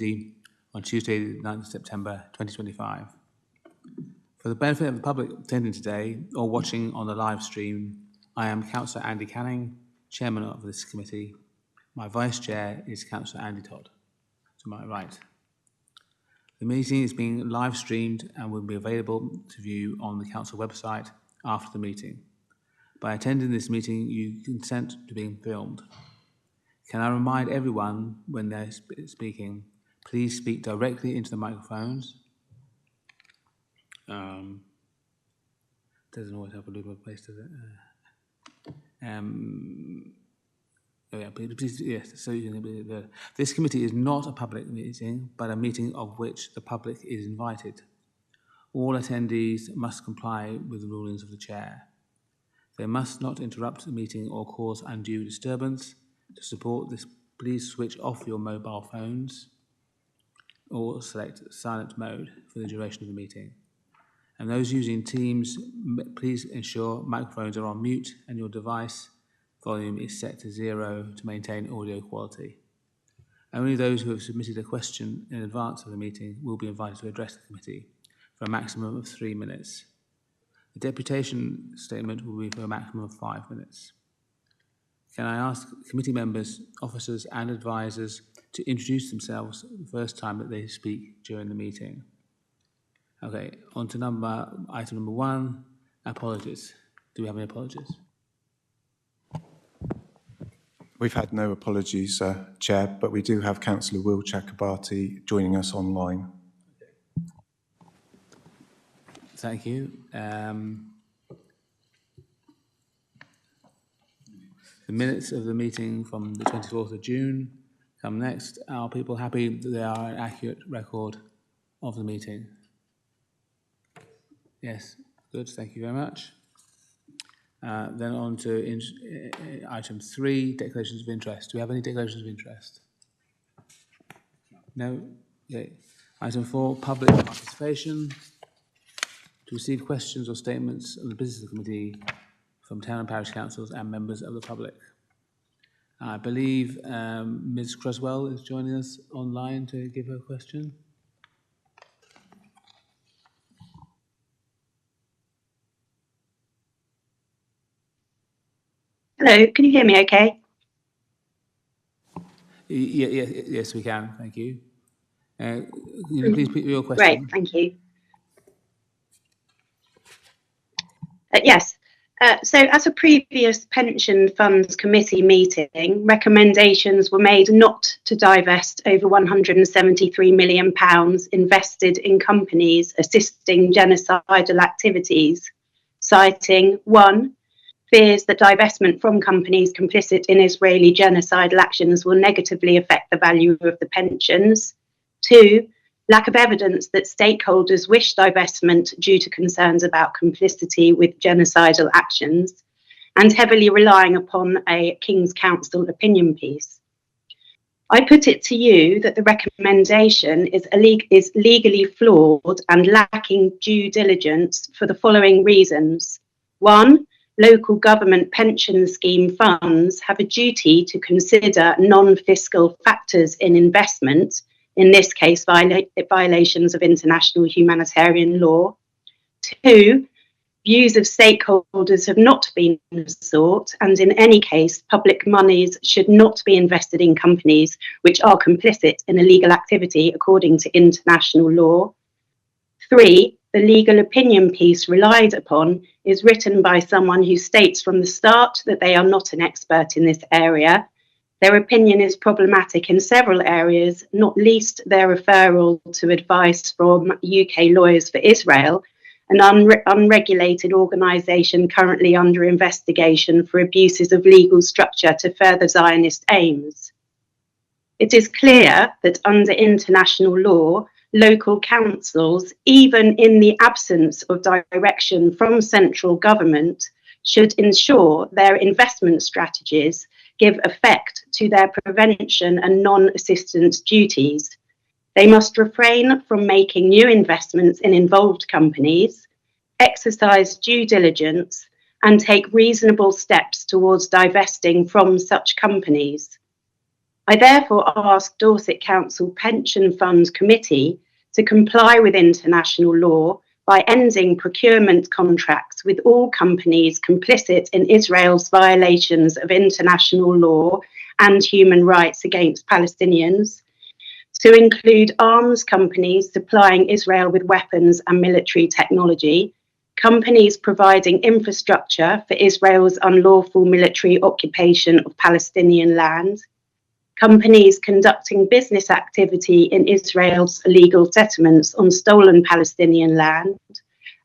on Tuesday, the 9th of September 2025. For the benefit of the public attending today or watching on the live stream, I am Councillor Andy Canning, Chairman of this committee. My Vice Chair is Councillor Andy Todd, to my right. The meeting is being live streamed and will be available to view on the Council website after the meeting. By attending this meeting, you consent to being filmed. Can I remind everyone when they're speaking, please speak directly into the microphones. Doesn't always have a little place, does it? Oh yeah, please, yes. So this committee is not a public meeting, but a meeting of which the public is invited. All attendees must comply with the rulings of the chair. They must not interrupt the meeting or cause undue disturbance. To support this, please switch off your mobile phones or select silent mode for the duration of the meeting. And those using Teams, please ensure microphones are on mute and your device volume is set to 0 to maintain audio quality. Only those who have submitted a question in advance of the meeting will be invited to address the committee for a maximum of 3 minutes. The deputation statement will be for a maximum of 5 minutes. Can I ask committee members, officers and advisors to introduce themselves the first time that they speak during the meeting? Okay, on to item number 1, apologies. Do we have any apologies? We've had no apologies, Chair, but we do have Councillor Will Chakrabarty joining us online. Thank you. The minutes of the meeting from the 24th of June come next. Are people happy that they are an accurate record of the meeting? Yes, good, thank you very much. Then on to item 3, declarations of interest. Do we have any declarations of interest? No? Okay. Item 4, public participation. To receive questions or statements on the business of the committee from town and parish councils and members of the public. I believe Ms. Croswell is joining us online to give her question. Hello, can you hear me okay? Yes, we can, thank you. Can you please put your question? Great, thank you. Yes, so at a previous Pension Funds Committee meeting, recommendations were made not to divest over £173 million invested in companies assisting genocidal activities, citing 1, fears that divestment from companies complicit in Israeli genocidal actions will negatively affect the value of the pensions. 2, lack of evidence that stakeholders wish divestment due to concerns about complicity with genocidal actions, and heavily relying upon a King's Council opinion piece. I put it to you that the recommendation is legally flawed and lacking due diligence for the following reasons. 1, local government pension scheme funds have a duty to consider non-fiscal factors in investment, in this case violations of international humanitarian law. 2, views of stakeholders have not been sought, and in any case public monies should not be invested in companies which are complicit in illegal activity according to international law. 3, the legal opinion piece relied upon is written by someone who states from the start that they are not an expert in this area. Their opinion is problematic in several areas, not least their referral to advice from UK Lawyers for Israel, an unregulated organisation currently under investigation for abuses of legal structure to further Zionist aims. It is clear that under international law, local councils, even in the absence of direction from central government, should ensure their investment strategies give effect to their prevention and non-assistance duties. They must refrain from making new investments in involved companies, exercise due diligence, and take reasonable steps towards divesting from such companies. I therefore ask Dorset Council Pension Fund Committee to comply with international law by ending procurement contracts with all companies complicit in Israel's violations of international law and human rights against Palestinians, to include arms companies supplying Israel with weapons and military technology, companies providing infrastructure for Israel's unlawful military occupation of Palestinian land, companies conducting business activity in Israel's illegal settlements on stolen Palestinian land,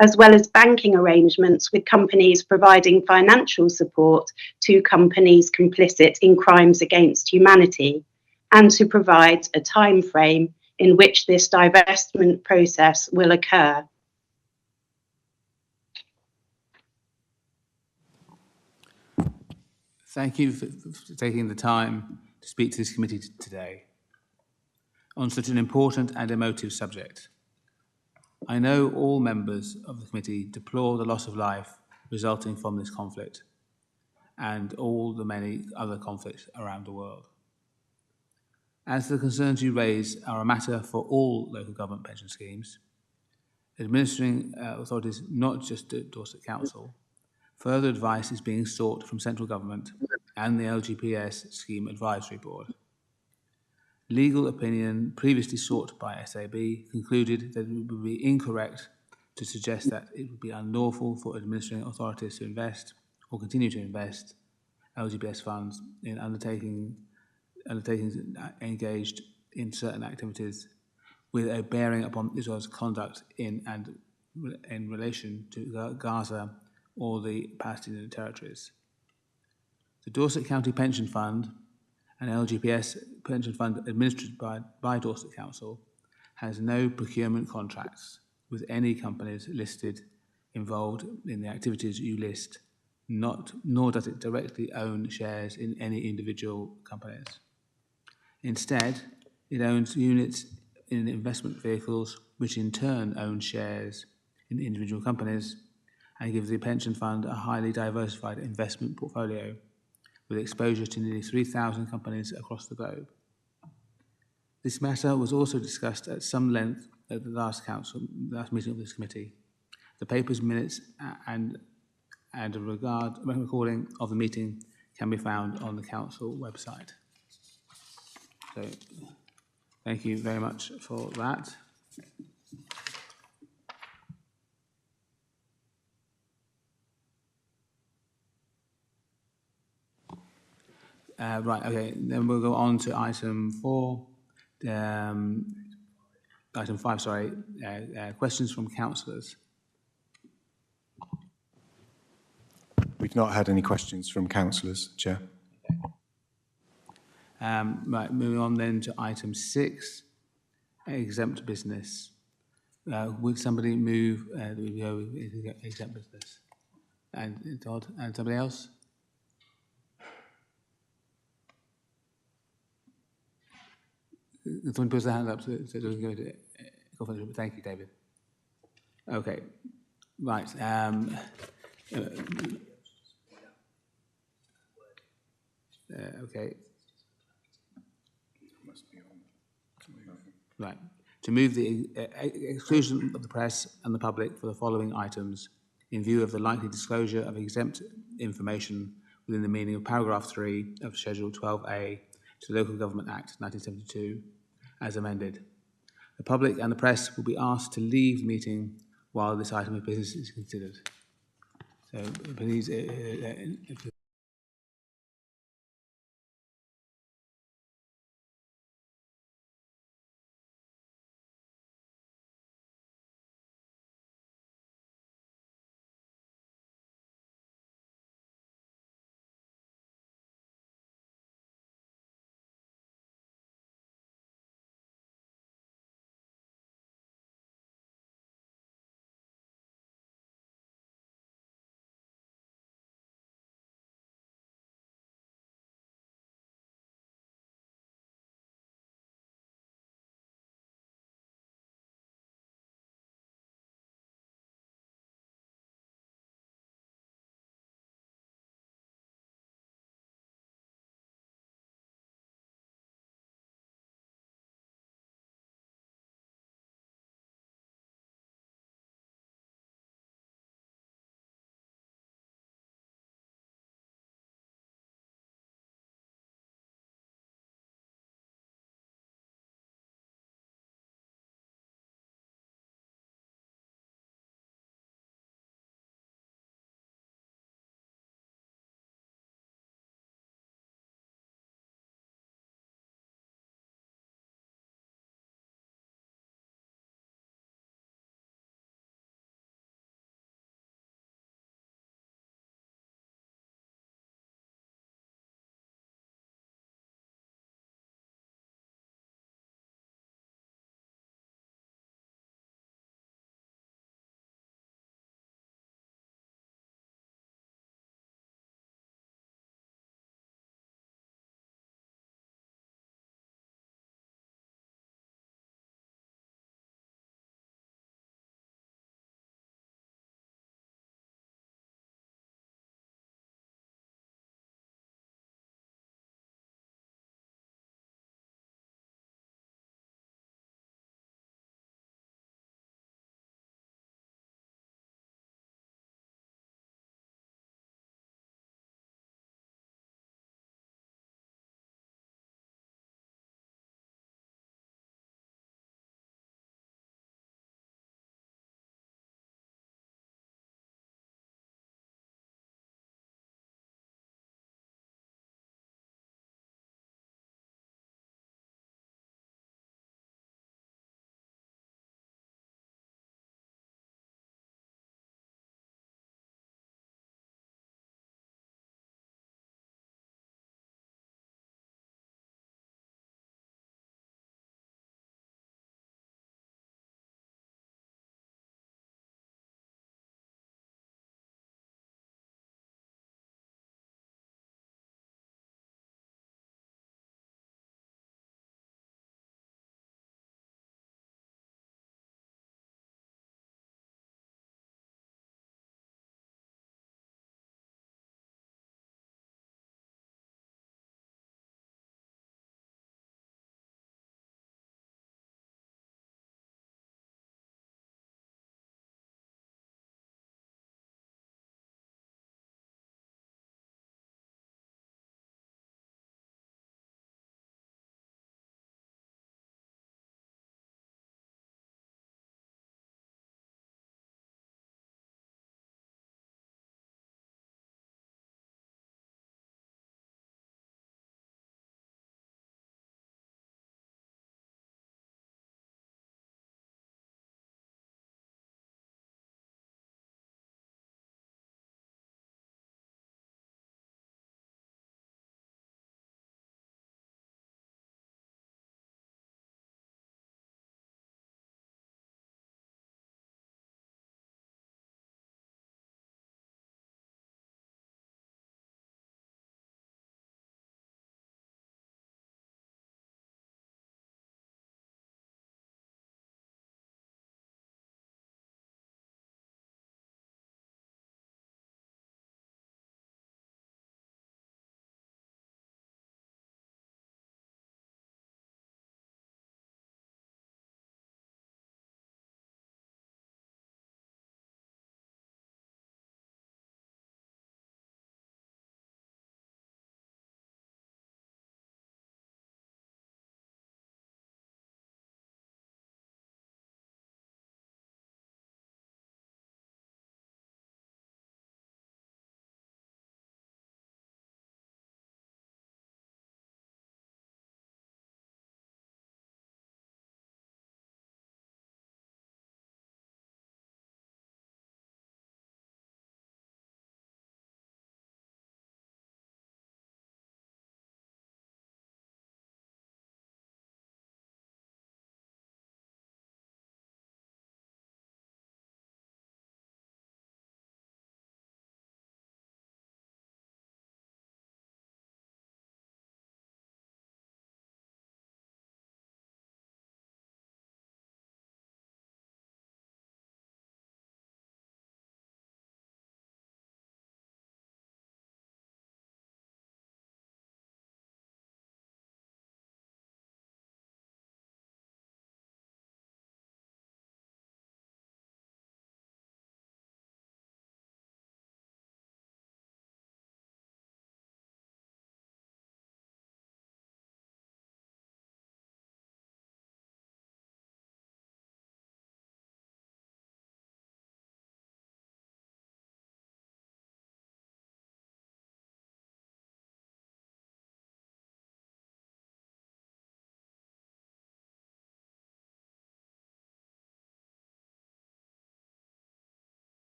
as well as banking arrangements with companies providing financial support to companies complicit in crimes against humanity, and to provide a time frame in which this divestment process will occur. Thank you for taking the time to speak to this committee today on such an important and emotive subject. I know all members of the committee deplore the loss of life resulting from this conflict and all the many other conflicts around the world. As the concerns you raise are a matter for all local government pension schemes, administering authorities, not just at Dorset Council, further advice is being sought from central government and the LGPS Scheme Advisory Board. Legal opinion previously sought by SAB concluded that it would be incorrect to suggest that it would be unlawful for administering authorities to invest or continue to invest LGPS funds in undertakings engaged in certain activities with a bearing upon Israel's conduct in relation to Gaza or the Palestinian territories. The Dorset County Pension Fund, an LGPS pension fund administered by Dorset Council, has no procurement contracts with any companies listed involved in the activities you list, nor does it directly own shares in any individual companies. Instead, it owns units in investment vehicles, which in turn own shares in individual companies, and gives the pension fund a highly diversified investment portfolio with exposure to nearly 3,000 companies across the globe. This matter was also discussed at some length at the last meeting of this committee. The papers, minutes, and a recording of the meeting can be found on the council website. So, thank you very much for that. Right, okay, then we'll go on to item 4. Item 5, sorry, questions from councillors. We've not had any questions from councillors, Chair. Right, moving on then to item 6, exempt business. Would somebody move that we go into exempt business? And Todd, and somebody else? Someone puts their hand up so it doesn't go to confidential. Thank you, David. Okay, right. Okay. Right. To move the exclusion of the press and the public for the following items in view of the likely disclosure of exempt information within the meaning of paragraph 3 of Schedule 12A to the Local Government Act 1972 as amended. The public and the press will be asked to leave the meeting while this item of business is considered. So please,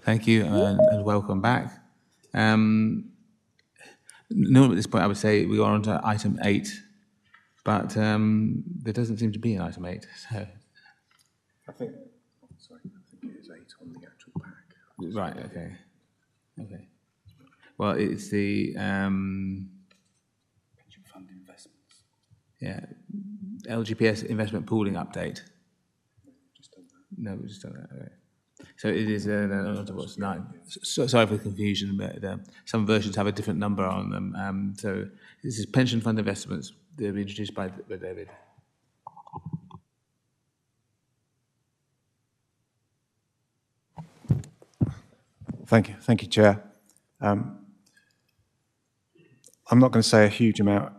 Thank you, and welcome back. Normally at this point I would say we are on to item 8, but there doesn't seem to be an item 8. So. I think it is 8 on the actual pack. Right, okay. Well, it's the... Pension fund investments. Yeah, LGPS investment pooling update. Just done that. No, we just done that. Okay. So it is what's 9. So, sorry for the confusion, but some versions have a different number on them. So this is pension fund investments. They'll be introduced by David. Thank you, Chair. I'm not going to say a huge amount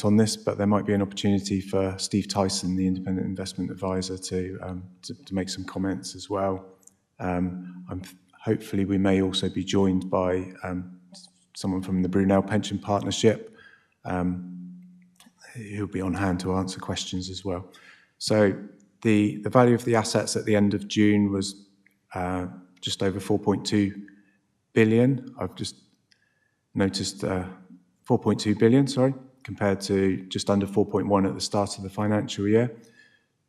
on this, but there might be an opportunity for Steve Tyson, the Independent Investment Advisor, to make some comments as well. Hopefully we may also be joined by someone from the Brunel Pension Partnership, who'll be on hand to answer questions as well. So the value of the assets at the end of June was just over 4.2 billion. I've just noticed 4.2 billion, sorry, compared to just under 4.1 at the start of the financial year.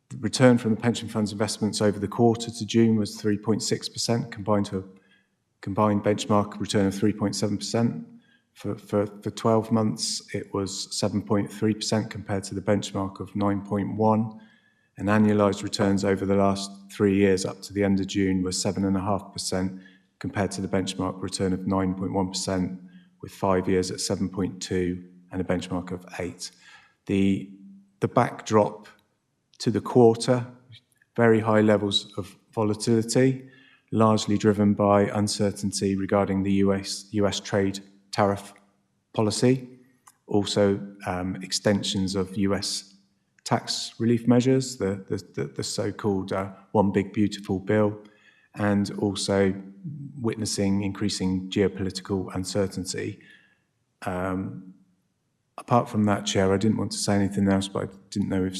The return from the pension fund's investments over the quarter to June was 3.6%, combined benchmark return of 3.7%. For 12 months, it was 7.3% compared to the benchmark of 9.1%. And annualised returns over the last 3 years up to the end of June was 7.5% compared to the benchmark return of 9.1%, with 5 years at 7.2% and a benchmark of 8%. The backdrop to the quarter, very high levels of volatility, largely driven by uncertainty regarding the US trade tariff policy, also extensions of US tax relief measures, the so-called One Big Beautiful Bill, and also witnessing increasing geopolitical uncertainty. Apart from that, Chair, I didn't want to say anything else, but I didn't know if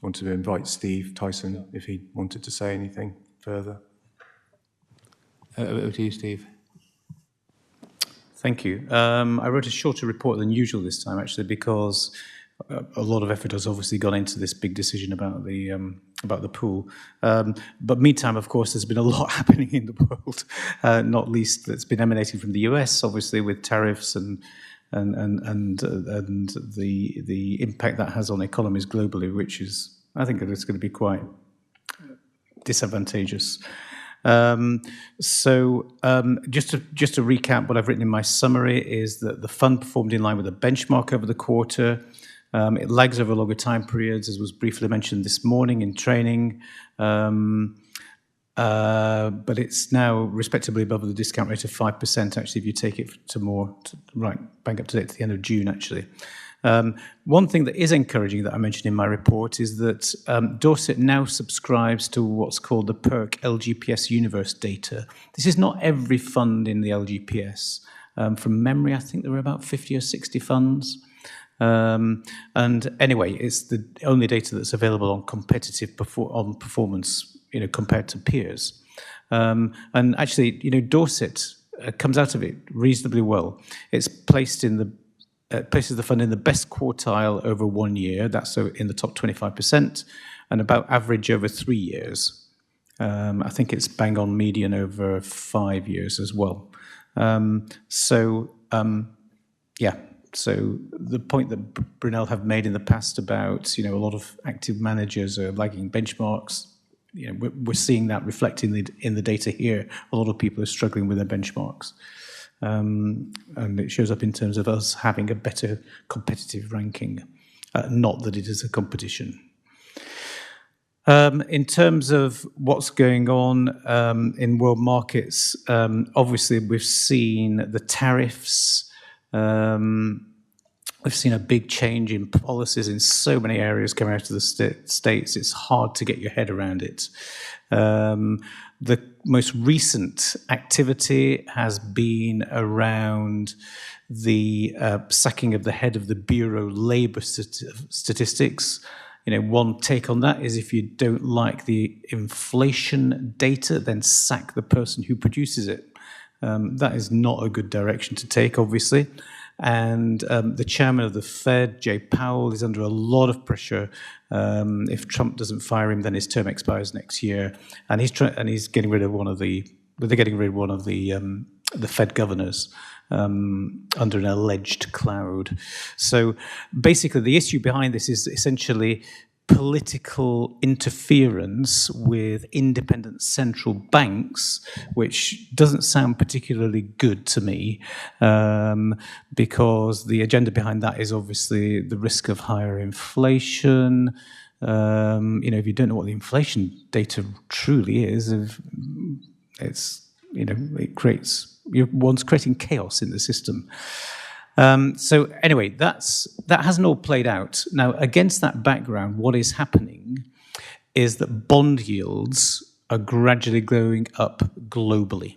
wanted to invite Steve Tyson if he wanted to say anything further. Over to you, Steve. Thank you. I wrote a shorter report than usual this time, actually, because a lot of effort has obviously gone into this big decision about the pool. But meantime, of course, there's been a lot happening in the world, not least that's been emanating from the US, obviously, with tariffs and the impact that has on economies globally, which is, I think, that it's going to be quite disadvantageous. Just to recap what I've written in my summary is that the fund performed in line with the benchmark over the quarter. It lags over longer time periods, as was briefly mentioned this morning in training. But it's now respectably above the discount rate of 5%, actually, if you take it bang up to date to the end of June, actually. One thing that is encouraging that I mentioned in my report is that Dorset now subscribes to what's called the PERC LGPS Universe data. This is not every fund in the LGPS. From memory, I think there were about 50 or 60 funds. And anyway, it's the only data that's available on competitive performance, compared to peers. And actually, Dorset comes out of it reasonably well. It's places the fund in the best quartile over 1 year. That's in the top 25%, and about average over 3 years. I think it's bang on median over 5 years as well. So the point that Brunel have made in the past about, a lot of active managers are lagging benchmarks, we're seeing that reflected in the data here. A lot of people are struggling with their benchmarks. And it shows up in terms of us having a better competitive ranking, not that it is a competition. In terms of what's going on in world markets, obviously we've seen the tariffs. We've seen a big change in policies in so many areas coming out of the States. It's hard to get your head around it. The most recent activity has been around the sacking of the head of the Bureau of Labour Statistics. one take on that is if you don't like the inflation data, then sack the person who produces it. That is not a good direction to take, obviously. And the chairman of the Fed, Jay Powell, is under a lot of pressure. If Trump doesn't fire him, then his term expires next year, and he's getting rid of they're getting rid of one of the Fed governors under an alleged cloud. So basically, the issue behind this is essentially political interference with independent central banks, which doesn't sound particularly good to me, because the agenda behind that is obviously the risk of higher inflation. If you don't know what the inflation data truly is, one's creating chaos in the system. So anyway, that hasn't all played out. Now, against that background, what is happening is that bond yields are gradually going up globally.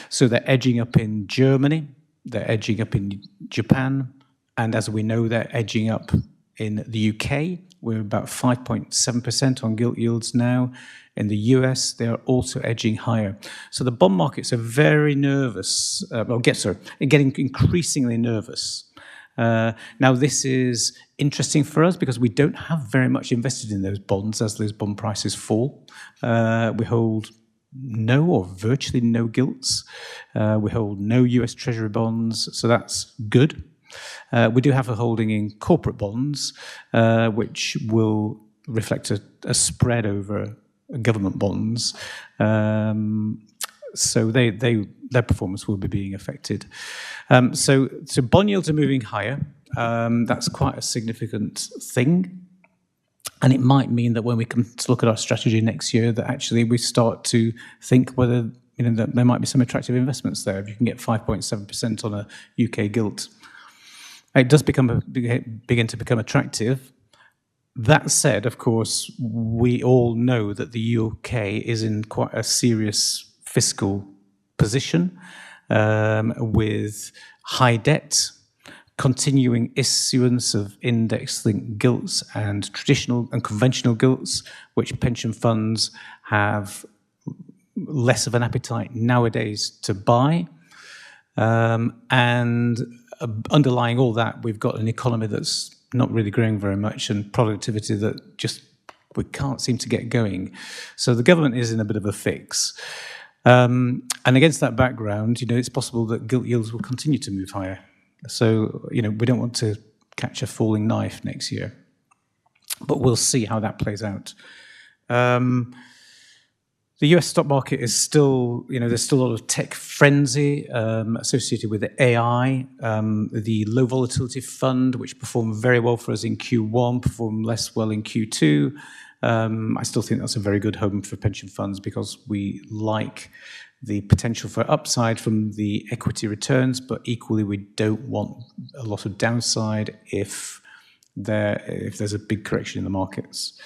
So they're edging up in Germany, they're edging up in Japan, and as we know, they're edging up in the UK. We're about 5.7% on gilt yields now. In the US, they're also edging higher. So the bond markets are very nervous, getting increasingly nervous. Now, this is interesting for us because we don't have very much invested in those bonds as those bond prices fall. We hold no or virtually no gilts. We hold no US Treasury bonds, so that's good. We do have a holding in corporate bonds, which will reflect a spread over government bonds. So their performance will be being affected. So bond yields are moving higher. That's quite a significant thing. And it might mean that when we come to look at our strategy next year, that actually we start to think whether that there might be some attractive investments there. If you can get 5.7% on a UK gilt, it does begin to become attractive. That said, of course, we all know that the UK is in quite a serious fiscal position with high debt, continuing issuance of index-linked gilts and traditional and conventional gilts, which pension funds have less of an appetite nowadays to buy. And underlying all that, we've got an economy that's not really growing very much and productivity that just we can't seem to get going. So the government is in a bit of a fix. And against that background, it's possible that gilt yields will continue to move higher. So, we don't want to catch a falling knife next year. But we'll see how that plays out. The US stock market is still, there's still a lot of tech frenzy associated with the AI. The low volatility fund, which performed very well for us in Q1, performed less well in Q2. I still think that's a very good home for pension funds because we like the potential for upside from the equity returns, but equally we don't want a lot of downside if there's a big correction in the markets.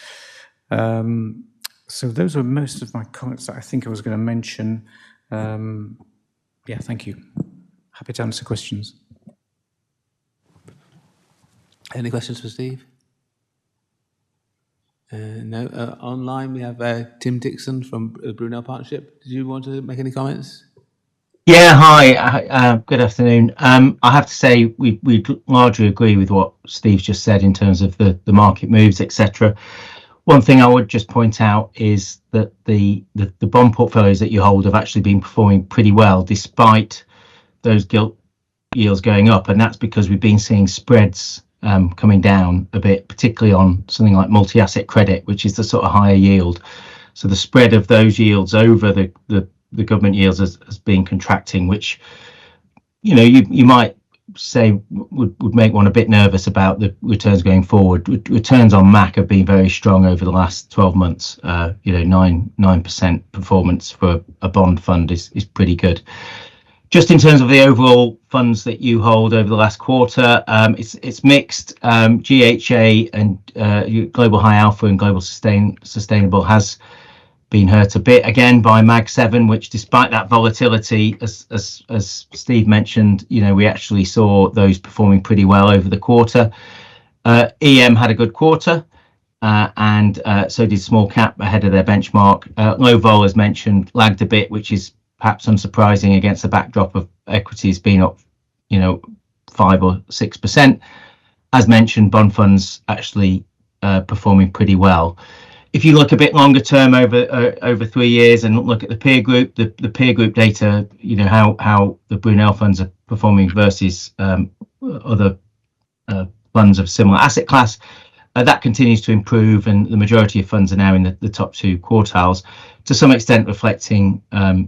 So those were most of my comments that I think I was going to mention. Thank you. Happy to answer questions. Any questions for Steve? No. Online, we have Tim Dixon from the Brunel Partnership. Did you want to make any comments? Yeah, hi. Good afternoon. I have to say we largely agree with what Steve just said in terms of the market moves, etc. One thing I would just point out is that the bond portfolios that you hold have actually been performing pretty well despite those gilt yields going up, and that's because we've been seeing spreads coming down a bit, particularly on something like multi-asset credit, which is the sort of higher yield. So the spread of those yields over the government yields has been contracting, which you might say would make one a bit nervous about the returns going forward. Returns on MAC have been very strong over the last 12 months. 9% performance for a bond fund is pretty good. Just in terms of the overall funds that you hold over the last quarter, it's mixed. GHA and Global High Alpha and Global Sustainable has been hurt a bit again by Mag 7, which despite that volatility, as Steve mentioned, we actually saw those performing pretty well over the quarter. EM had a good quarter. and so did small cap ahead of their benchmark. Low vol, as mentioned, lagged a bit, which is perhaps unsurprising against the backdrop of equities being up, 5 or 6%. As mentioned, bond funds actually performing pretty well. If you look a bit longer term over 3 years and look at the peer group, the peer group data, how the Brunel funds are performing versus other funds of similar asset class, that continues to improve, and the majority of funds are now in the top 2 quartiles, to some extent reflecting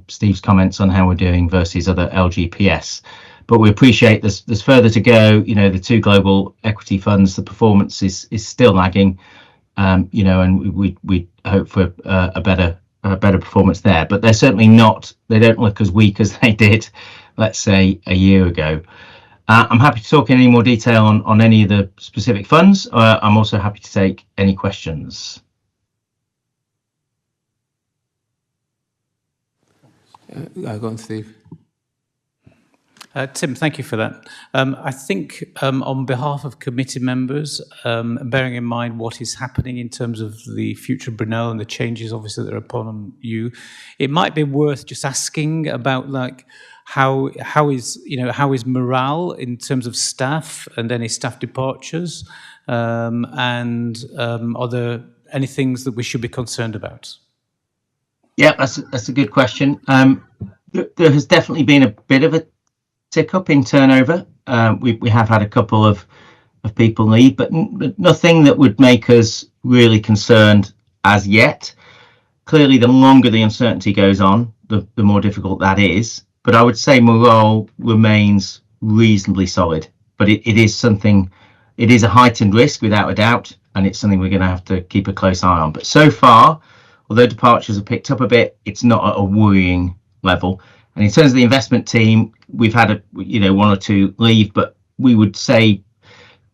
Steve's comments on how we're doing versus other LGPS. But we appreciate there's further to go. The 2 global equity funds, the performance is still lagging, and we hope for a better performance there. But they're certainly not. They don't look as weak as they did, let's say, a year ago. I'm happy to talk in any more detail on any of the specific funds. I'm also happy to take any questions. Go on, Steve. Tim, thank you for that. I think on behalf of committee members, bearing in mind what is happening in terms of the future of Brunel and the changes obviously that are upon you, it might be worth just asking about how is morale in terms of staff and any staff departures, and are there any things that we should be concerned about? Yeah, that's a good question. There has definitely been a bit of a tick up in turnover. We have had a couple of people leave, but nothing that would make us really concerned as yet. Clearly, the longer the uncertainty goes on, the more difficult that is. But I would say morale remains reasonably solid. But it is a heightened risk without a doubt, and it's something we're going to have to keep a close eye on. But so far, although departures have picked up a bit, it's not at a worrying level. And in terms of the investment team, we've had 1 or 2 leave, but we would say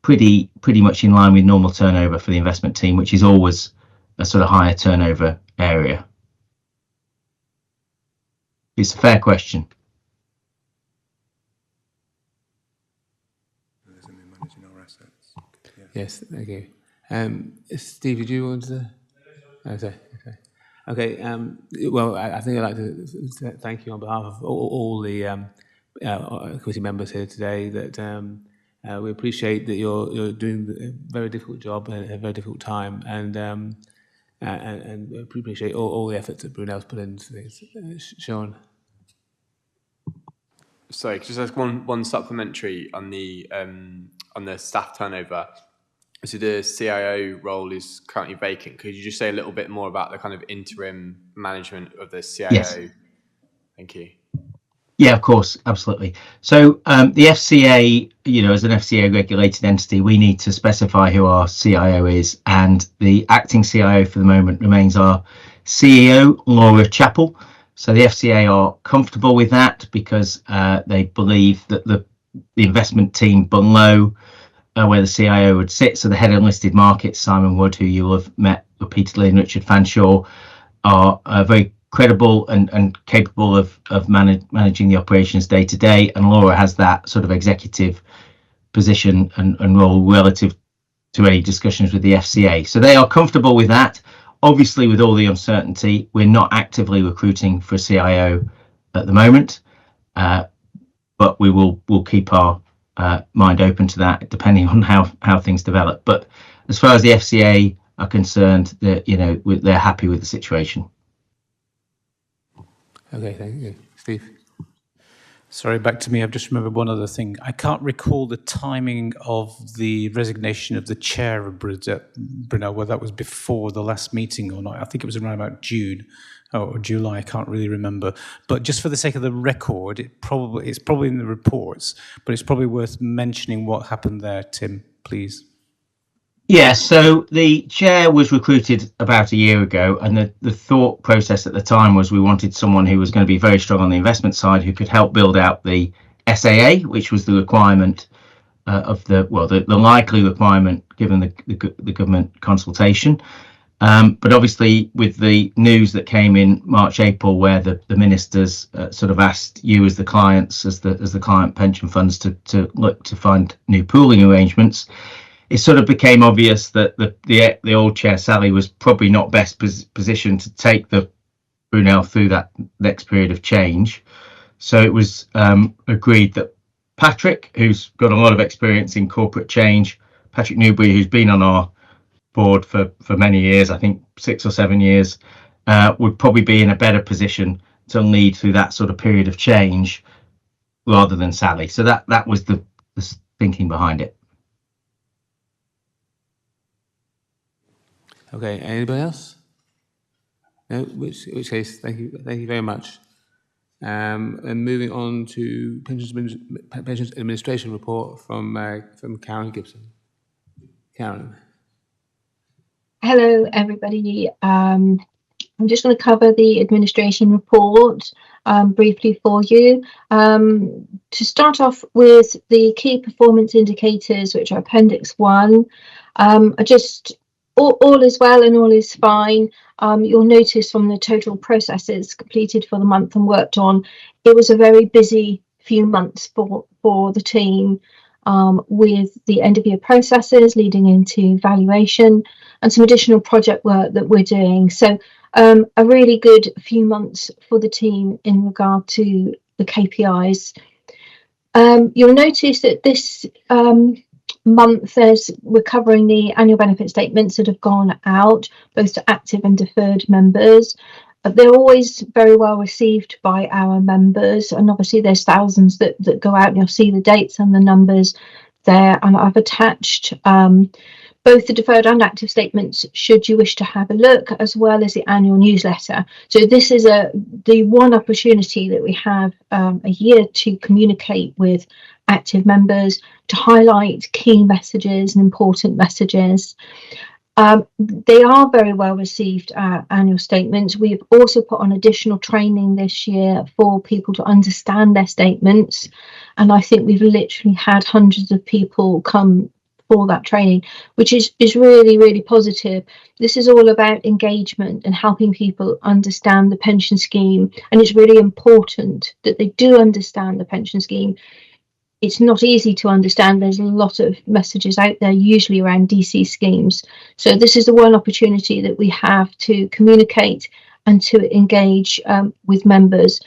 pretty much in line with normal turnover for the investment team, which is always a sort of higher turnover area. It's a fair question. Yes, thank you. Steve, did you want to? Okay. Well, I think I'd like to thank you on behalf of all the committee members here today. That we appreciate that you're doing a very difficult job at a very difficult time, and we appreciate all the efforts that Brunel's put into this. Sean. Sorry, just ask one supplementary on the staff turnover. So the CIO role is currently vacant. Could you just say a little bit more about the kind of interim management of the CIO? Yes. Thank you. Yeah, of course, absolutely. So the FCA, as an FCA regulated entity, we need to specify who our CIO is, and the acting CIO for the moment remains our CEO, Laura Chappell. So the FCA are comfortable with that because they believe that the investment team below where the CIO would sit, so the head of listed markets, Simon Wood, who you'll have met repeatedly, and Richard Fanshawe, are very credible and capable of managing the operations day to day. And Laura has that sort of executive position and role relative to any discussions with the FCA. So they are comfortable with that. Obviously, with all the uncertainty, we're not actively recruiting for a CIO at the moment, but we'll keep our mind open to that depending on how things develop. But as far as the FCA are concerned, they're happy with the situation. Okay, thank you. Steve? Sorry, back to me. I've just remembered one other thing. I can't recall the timing of the resignation of the chair of Brunel, whether that was before the last meeting or not. I think it was around about June or July. I can't really remember. But just for the sake of the record, it's probably in the reports, but it's probably worth mentioning what happened there, Tim, please. Yeah, so the chair was recruited about a year ago, and the thought process at the time was we wanted someone who was going to be very strong on the investment side, who could help build out the SAA, which was the requirement of the likely requirement given the government consultation. But obviously, with the news that came in March, April, where the ministers sort of asked you as the clients, as the client pension funds, to look to find new pooling arrangements, it sort of became obvious that the old chair, Sally, was probably not best positioned to take the Brunel through that next period of change. So it was agreed that Patrick, who's got a lot of experience in corporate change, Patrick Newbury, who's been on our board for many years, I think 6 or 7 years, would probably be in a better position to lead through that sort of period of change rather than Sally. So that was the thinking behind it. Okay, anybody else? No, which case, thank you very much. And moving on to pensions administration report from Karen Gibson. Karen. Hello, everybody. I'm just going to cover the administration report briefly for you. To start off with the key performance indicators, which are Appendix 1, all is well and all is fine. You'll notice from the total processes completed for the month and worked on, it was a very busy few months for the team, with the end of year processes leading into valuation and some additional project work that we're doing. So a really good few months for the team in regard to the KPIs. You'll notice that this month we're covering the annual benefit statements that have gone out, both to active and deferred members. They're always very well received by our members, and obviously there's thousands that go out, and you'll see the dates and the numbers there. And I've attached both the deferred and active statements should you wish to have a look, as well as the annual newsletter. So this is the one opportunity that we have a year to communicate with active members, to highlight key messages and important messages. They are very well received, annual statements. We've also put on additional training this year for people to understand their statements, and I think we've literally had hundreds of people come for that training, which is really, really positive. This is all about engagement and helping people understand the pension scheme, and it's really important that they do understand the pension scheme. It's not easy to understand. There's a lot of messages out there, usually around DC schemes. So this is the one opportunity that we have to communicate and to engage with members.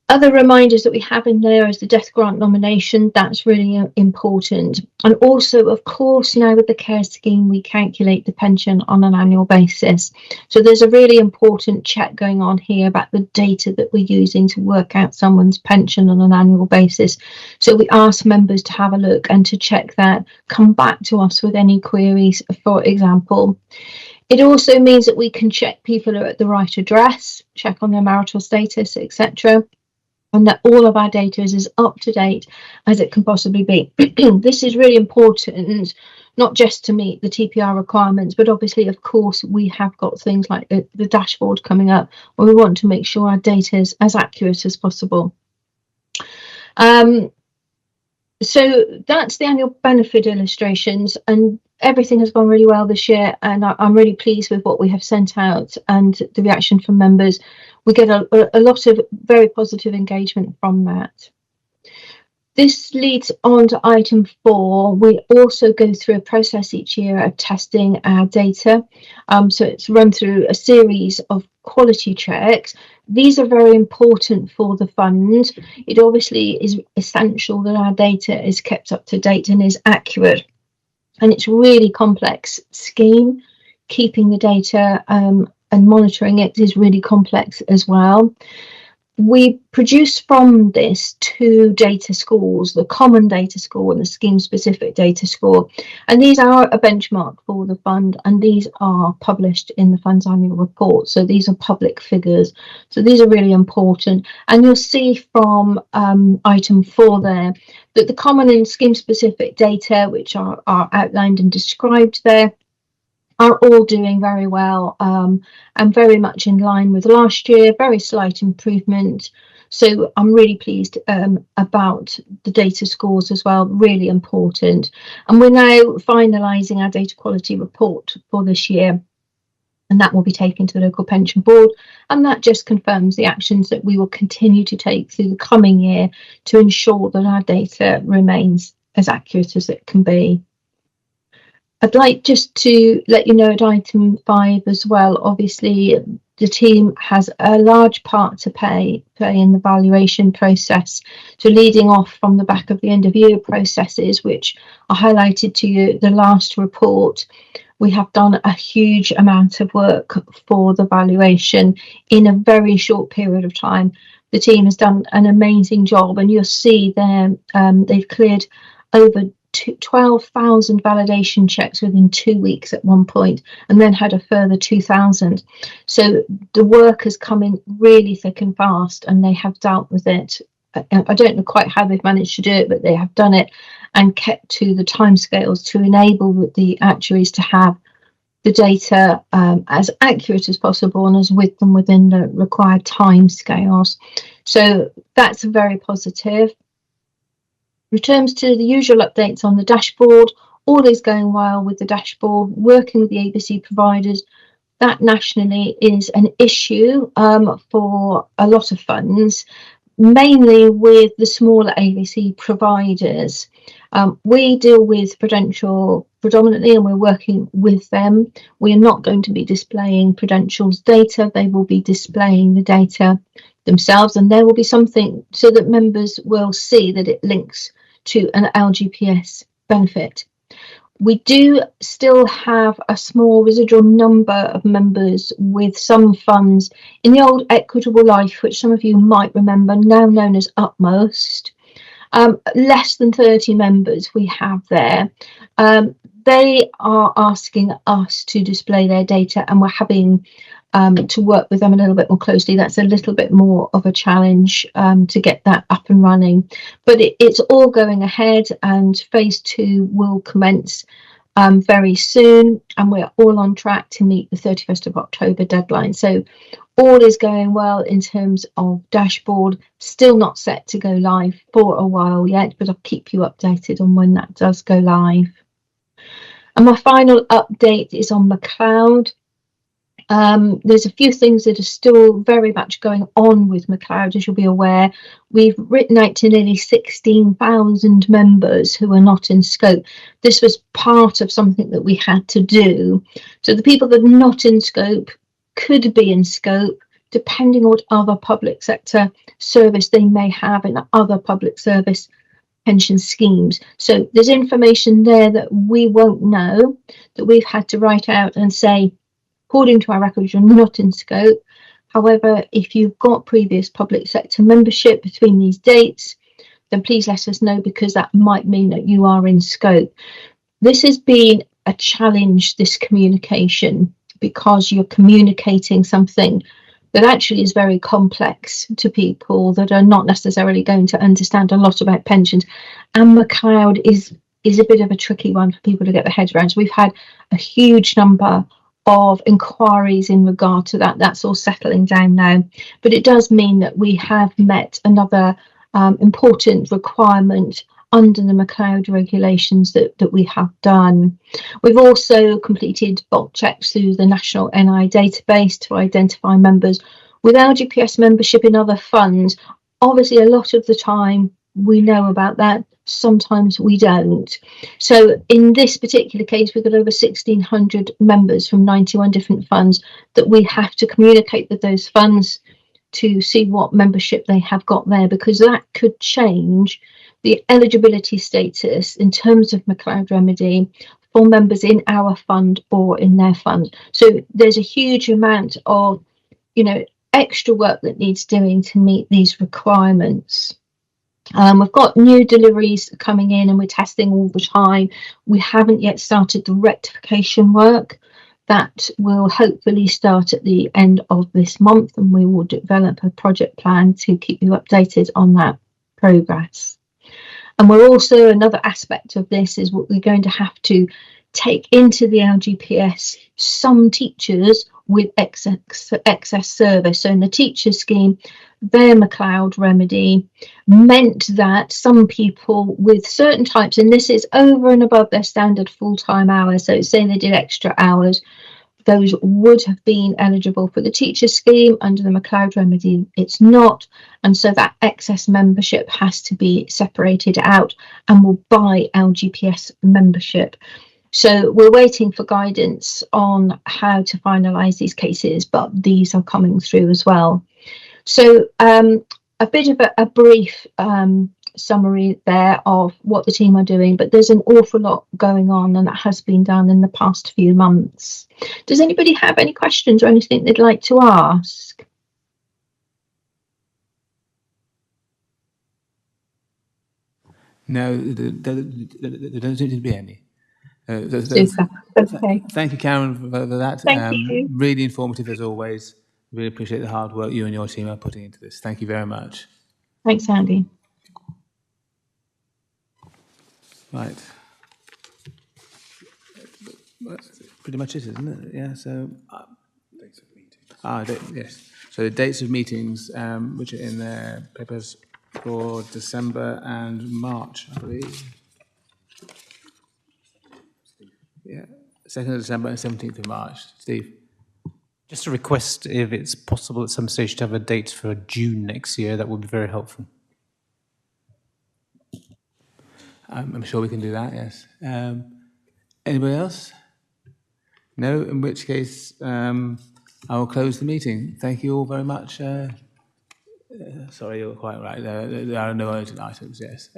Other reminders that we have in there is the death grant nomination. That's really important. And also, of course, now with the care scheme, we calculate the pension on an annual basis. So there's a really important check going on here about the data that we're using to work out someone's pension on an annual basis. So we ask members to have a look and to check that, come back to us with any queries, for example. It also means that we can check people are at the right address, check on their marital status, etc., and that all of our data is as up to date as it can possibly be. This is really important, not just to meet the TPR requirements, but obviously, of course, we have got things like the dashboard coming up, where we want to make sure our data is as accurate as possible. So that's the annual benefit illustrations, and everything has gone really well this year, and I'm really pleased with what we have sent out and the reaction from members. We get a lot of very positive engagement from that. This leads on to item 4. We also go through a process each year of testing our data. So it's run through a series of quality checks. These are very important for the fund. It obviously is essential that our data is kept up to date and is accurate. And it's really complex scheme. Keeping the data and monitoring it is really complex as well. We produce from this 2 data scores, the common data score and the scheme specific data score. And these are a benchmark for the fund, and these are published in the fund's annual report. So these are public figures. So these are really important. And you'll see from item 4 there that the common and scheme specific data, which are outlined and described there, are all doing very well, and very much in line with last year, very slight improvement. So I'm really pleased about the data scores as well, really important. And we're now finalising our data quality report for this year, and that will be taken to the local pension board, and that just confirms the actions that we will continue to take through the coming year to ensure that our data remains as accurate as it can be. I'd like just to let you know at item 5 as well, obviously the team has a large part to play in the valuation process. So leading off from the back of the end of year processes, which I highlighted to you the last report, we have done a huge amount of work for the valuation in a very short period of time. The team has done an amazing job, and you'll see there they've cleared over 12,000 validation checks within 2 weeks at one point, and then had a further 2,000. So the work has come in really thick and fast, and they have dealt with it. I don't know quite how they've managed to do it, but they have done it and kept to the timescales to enable the actuaries to have the data as accurate as possible and as with them within the required timescales. So that's very positive. Returns to the usual updates on the dashboard. All is going well with the dashboard, working with the ABC providers. That nationally is an issue for a lot of funds, mainly with the smaller ABC providers. We deal with Prudential predominantly, and we're working with them. We are not going to be displaying Prudential's data. They will be displaying the data themselves, and there will be something so that members will see that it links to an LGPS benefit. We do still have a small residual number of members with some funds in the old Equitable Life, which some of you might remember, now known as Utmost. Less than 30 members we have there. They are asking us to display their data, and we're having to work with them a little bit more closely. That's a little bit more of a challenge to get that up and running, but it's all going ahead, and phase 2 will commence very soon, and we're all on track to meet the 31st of October deadline. So all is going well in terms of dashboard. Still not set to go live for a while yet, but I'll keep you updated on when that does go live. And my final update is on McLeod. There's a few things that are still very much going on with McLeod, as you'll be aware. We've written out to nearly 16,000 members who are not in scope. This was part of something that we had to do. So the people that are not in scope could be in scope, depending on what other public sector service they may have in other public service pension schemes. So there's information there that we won't know, that we've had to write out and say, according to our records, you're not in scope. However, if you've got previous public sector membership between these dates, then please let us know, because that might mean that you are in scope. This has been a challenge, this communication, because you're communicating something that actually is very complex to people that are not necessarily going to understand a lot about pensions. And McLeod is a bit of a tricky one for people to get their heads around. So we've had a huge number of inquiries in regard to that. That's all settling down now, but it does mean that we have met another important requirement under the McLeod regulations that we have done. We've also completed bulk checks through the National NI database to identify members with LGPS membership in other funds. Obviously, a lot of the time we know about that, sometimes we don't. So in this particular case, we've got over 1,600 members from 91 different funds that we have to communicate with those funds to see what membership they have got there, because that could change the eligibility status in terms of McLeod Remedy for members in our fund or in their fund. So there's a huge amount of, extra work that needs doing to meet these requirements. We've got new deliveries coming in, and we're testing all the time. We haven't yet started the rectification work. That will hopefully start at the end of this month, and we will develop a project plan to keep you updated on that progress. And we're also, another aspect of this is what we're going to have to take into the LGPS some teachers with excess service. So in the teacher scheme, their McLeod remedy meant that some people with certain types, and this is over and above their standard full-time hours, so say they did extra hours, those would have been eligible for the teacher scheme. Under the McLeod remedy, it's not, and so that excess membership has to be separated out and will buy LGPS membership. So we're waiting for guidance on how to finalise these cases, but these are coming through as well. So a bit of a brief summary there of what the team are doing, but there's an awful lot going on, and that has been done in the past few months. Does anybody have any questions or anything they'd like to ask? No, there don't seem to be any. Super. Okay. Thank you, Karen, for that. Thank you. Really informative as always. Really appreciate the hard work you and your team are putting into this. Thank you very much. Thanks, Andy. Right. That's pretty much it, isn't it? Yeah, so... dates of meetings. Yes. So the dates of meetings, which are in the papers for December and March, I believe. Yeah, 2nd of December and 17th of March. Steve? Just a request, if it's possible at some stage to have a date for June next year, that would be very helpful. I'm sure we can do that, yes. Anybody else? No, in which case I will close the meeting. Thank you all very much. Sorry, you're quite right. There are no urgent items, yes.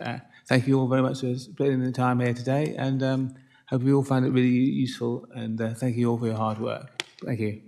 Thank you all very much for spending the time here today, and hope you all found it really useful, and thank you all for your hard work. Thank you.